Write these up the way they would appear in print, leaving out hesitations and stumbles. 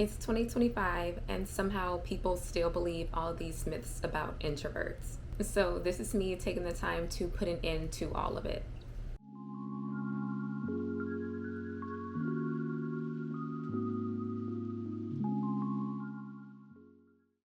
It's 2025 and somehow people still believe all these myths about introverts. So, this is me taking the time to put an end to all of it.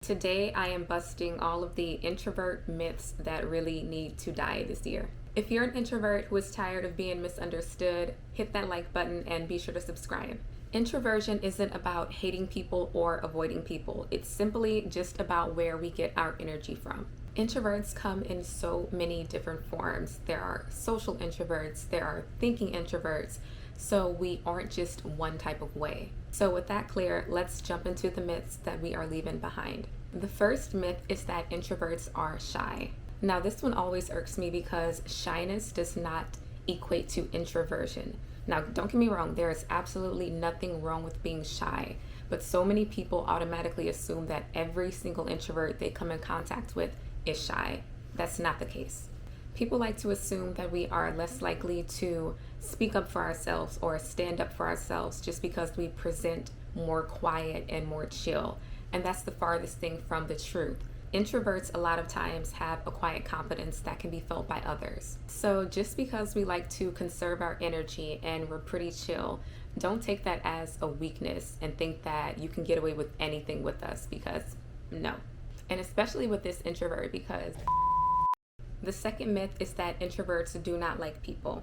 Today, I am busting all of the introvert myths that really need to die this year. If you're an introvert who is tired of being misunderstood, hit that like button and be sure to subscribe. Introversion isn't about hating people or avoiding people. It's simply just about where we get our energy from. Introverts come in so many different forms. There are social introverts, there are thinking introverts, so we aren't just one type of way. So with that clear, let's jump into the myths that we are leaving behind. The first myth is that introverts are shy. Now this one always irks me because shyness does not equate to introversion. Now don't get me wrong, there is absolutely nothing wrong with being shy, but so many people automatically assume that every single introvert they come in contact with is shy. That's not the case. People like to assume that we are less likely to speak up for ourselves or stand up for ourselves just because we present more quiet and more chill. And that's the farthest thing from the truth. Introverts a lot of times have a quiet confidence that can be felt by others. So just because we like to conserve our energy and we're pretty chill, don't take that as a weakness and think that you can get away with anything with us, because no. And especially with this introvert, because the second myth is that introverts do not like people.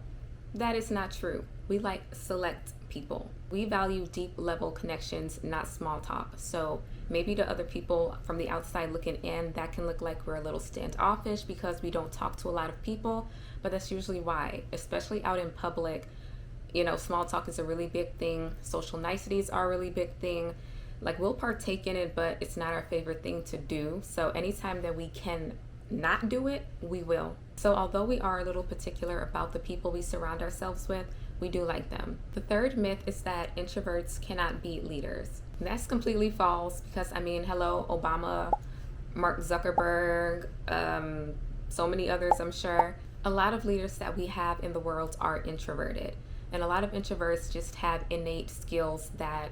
That is not true. We like select people. We value deep level connections, not small talk. So maybe to other people from the outside looking in, that can look like we're a little standoffish because we don't talk to a lot of people, but that's usually why, especially out in public. Small talk is a really big thing. Social niceties are a really big thing. Like, we'll partake in it, but it's not our favorite thing to do. So anytime that we can not do it, we will. So although we are a little particular about the people we surround ourselves with, we do like them. The third myth is that introverts cannot be leaders. That's completely false because, hello, Obama, Mark Zuckerberg, so many others, I'm sure. A lot of leaders that we have in the world are introverted. And a lot of introverts just have innate skills that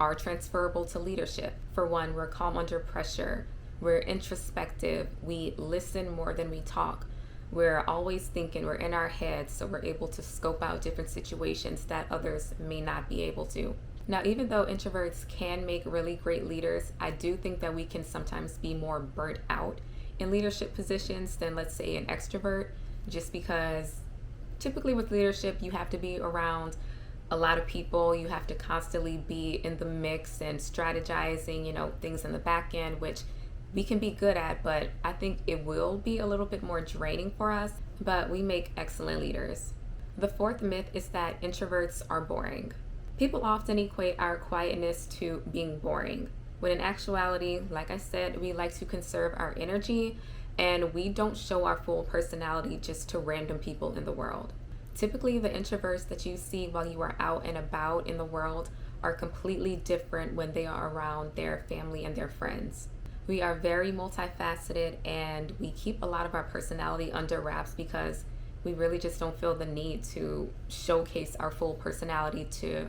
are transferable to leadership. For one, we're calm under pressure. We're introspective. We listen more than we talk. We're always thinking. We're in our heads, so we're able to scope out different situations that others may not be able to. Now, even though introverts can make really great leaders, I do think that we can sometimes be more burnt out in leadership positions than, let's say, an extrovert, just because typically with leadership, you have to be around a lot of people. You have to constantly be in the mix and strategizing, things in the back end, which we can be good at, but I think it will be a little bit more draining for us, but we make excellent leaders. The fourth myth is that introverts are boring. People often equate our quietness to being boring, when in actuality, like I said, we like to conserve our energy and we don't show our full personality just to random people in the world. Typically, the introverts that you see while you are out and about in the world are completely different when they are around their family and their friends. We are very multifaceted and we keep a lot of our personality under wraps because we really just don't feel the need to showcase our full personality to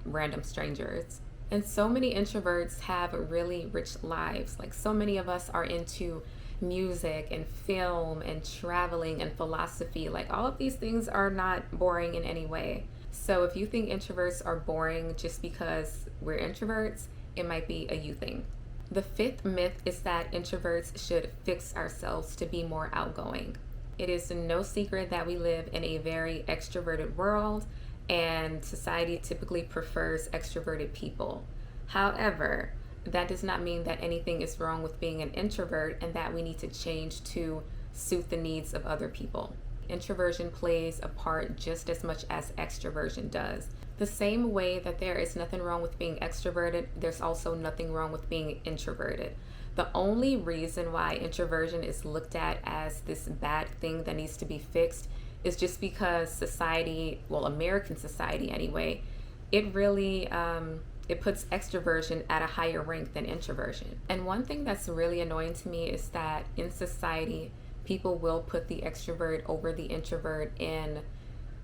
random strangers. And so many introverts have really rich lives. Like, so many of us are into music and film and traveling and philosophy. Like, all of these things are not boring in any way. So if you think introverts are boring just because we're introverts, it might be a you thing. The fifth myth is that introverts should fix ourselves to be more outgoing. It is no secret that we live in a very extroverted world and society typically prefers extroverted people. However, that does not mean that anything is wrong with being an introvert and that we need to change to suit the needs of other people. Introversion plays a part just as much as extroversion does. The same way that there is nothing wrong with being extroverted, there's also nothing wrong with being introverted. The only reason why introversion is looked at as this bad thing that needs to be fixed is just because society, well, American society anyway, it really it puts extroversion at a higher rank than introversion. And one thing that's really annoying to me is that in society, people will put the extrovert over the introvert in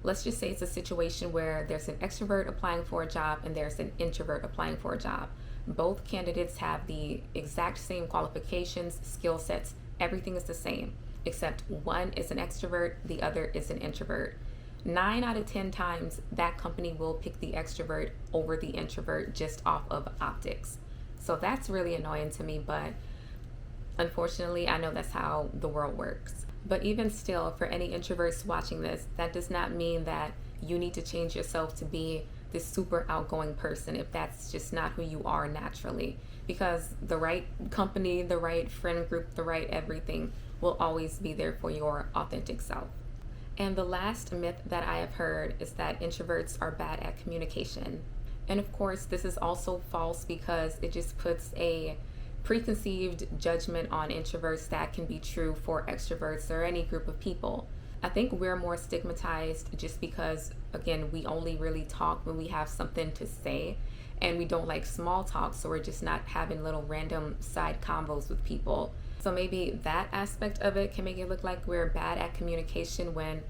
Let's just say it's a situation where there's an extrovert applying for a job and there's an introvert applying for a job. Both candidates have the exact same qualifications, skill sets, everything is the same, except one is an extrovert, the other is an introvert. 9 out of 10 times, that company will pick the extrovert over the introvert just off of optics. So that's really annoying to me, but unfortunately, I know that's how the world works. But even still, for any introverts watching this, that does not mean that you need to change yourself to be this super outgoing person if that's just not who you are naturally. Because the right company, the right friend group, the right everything will always be there for your authentic self. And the last myth that I have heard is that introverts are bad at communication. And of course, this is also false because it just puts a preconceived judgment on introverts that can be true for extroverts or any group of people. I think we're more stigmatized just because, again, we only really talk when we have something to say, and we don't like small talk, so we're just not having little random side combos with people. So maybe that aspect of it can make it look like we're bad at communication when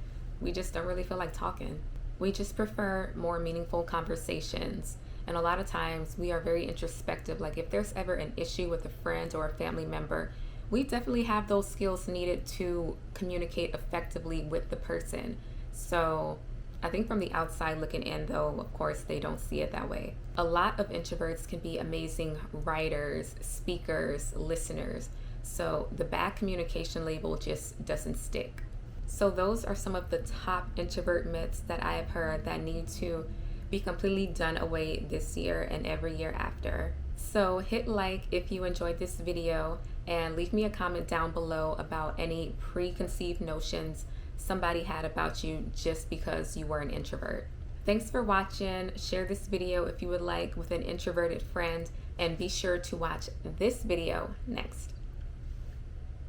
we just don't really feel like talking. We just prefer more meaningful conversations. And a lot of times we are very introspective. Like if there's ever an issue with a friend or a family member, we definitely have those skills needed to communicate effectively with the person. So I think from the outside looking in, though, of course, they don't see it that way. A lot of introverts can be amazing writers, speakers, listeners. So the bad communication label just doesn't stick. So those are some of the top introvert myths that I have heard that need to be completely done away this year and every year after. So hit like if you enjoyed this video and leave me a comment down below about any preconceived notions somebody had about you just because you were an introvert. Thanks for watching. Share this video if you would like with an introverted friend, and be sure to watch this video next.